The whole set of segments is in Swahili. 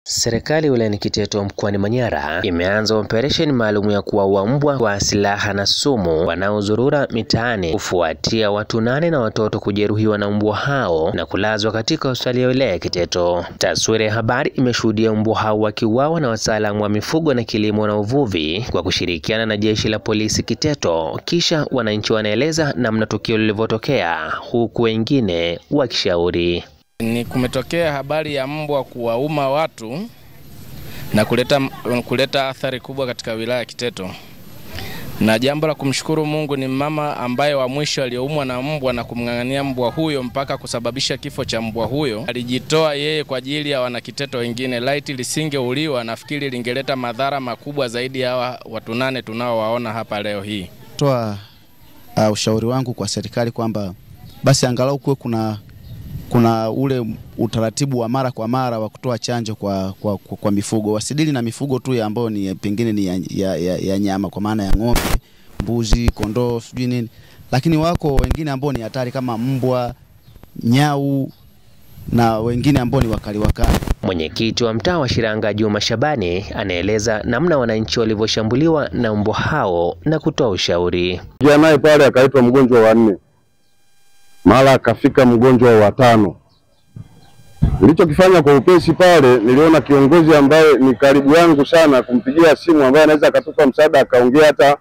Serikali wilayani Kiteto mkoani Manyara imeanza operesheni maalum ya kuwaua mbwa kwa silaha na sumu wanaozurura mitaani kufuatia watu 8 na watoto kujeruhiwa na mbwa hao na kulazwa katika hospitali ya wilaya ya Kiteto. Taswira ya habari imeshuhudia mbwa hao wakiuawa na wataalamu wa mifugo na kilimo na uvuvi kwa kushirikiana na jeshi la polisi Kiteto. Kisha wananchi wanaeleza namna tukio lilivyotokea, huku wengine wakishauri. Ni kumetokea habari ya mbwa kuwauma watu na kuleta athari kubwa katika wilaya ya Kiteto. Na jambo la kumshukuru Mungu ni mama ambaye wa mwisho aliyeumwa na mbwa na kumng'ang'ania mbwa huyo mpaka kusababisha kifo cha mbwa huyo. Alijitoa yeye kwa ajili ya wanakiteto wengine. Laiti lisingeuliwa nafikiri lingeleta madhara makubwa zaidi ya watu 8 tunaowaona hapa leo hii. Toa ushauri wangu kwa serikali kwamba basi angalau kuwe kuna ule utaratibu wa mara kwa mara wa kutoa chanjo kwa mifugo. Wasidili na mifugo tu ambayo ni pengine ni ya nyama, kwa maana ya ng'ombe, mbuzi, kondoo, sijui nini. Lakini wako wengine ambao ni hatari kama mbwa, nyau na wengine ambao ni wakali. Mwenyekiti wa mtaa wa Shiranga Juma Shabani anaeleza namna wananchi walivyoshambuliwa na mbwa hao na kutoa ushauri. Jana pale akaitwa mgonjwa wa 4. Mara akafika mgonjwa wa 5. Nilichokifanya kwa upesi pale, niliona kiongozi ambaye ni karibu yangu sana kumpigia simu, ambaye anaweza akatupa msaada, akaongea hata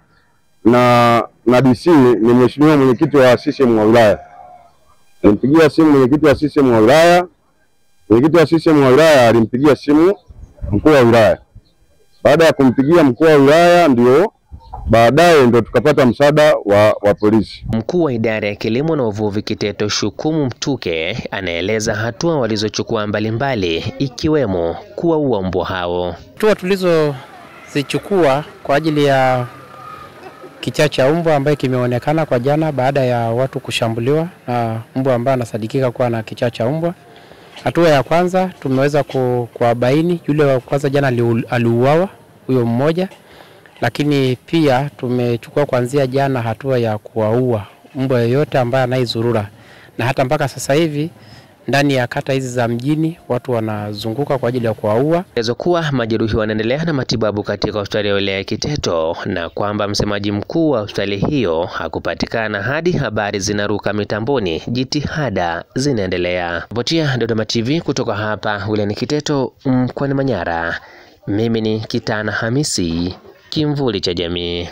na DC, ni mheshimiwa mwenyekiti wa CCM wa wilaya. Nilimpigia simu mwenyekiti wa CCM wa wilaya. Mwenyekiti wa CCM wa wilaya alimpigia simu mkuu wa wilaya. Baada ya kumpigia mkuu wa wilaya ndio baadaye ndio tukapata msaada wa polisi. Mkuu wa idara ya kilimo na uvuvi Kiteto Shukumu Mtuke anaeleza hatua walizochukua mbalimbali ikiwemo kuwaua mbwa hao. Hatua tulizozichukua kwa ajili ya kichaa cha mbwa ambaye kimeonekana kwa jana baada ya watu kushambuliwa na mbwa ambaye anasadikika kuwa na kichaa cha mbwa. Hatua ya kwanza tumeweza kuwabaini yule wa kwanza jana aliuawa, huyo mmoja. Lakini pia tumechukua kuanzia jana hatua ya kuwaua mbwa yoyote ambaye anaizurura, na hata mpaka sasa hivi ndani ya kata hizi za mjini watu wanazunguka kwa ajili ya kuwaua. Kuwa majeruhi wanaendelea na matibabu katika hospitali ya wilaya ya Kiteto na kwamba msemaji mkuu wa hospitali hiyo hakupatikana hadi habari zinaruka mitamboni. Jitihada zinaendelea. Botia Dodoma TV kutoka hapa wilayani Kiteto mkoani Manyara. Mimi ni Kitana Hamisi, Kimvuli cha Jamii.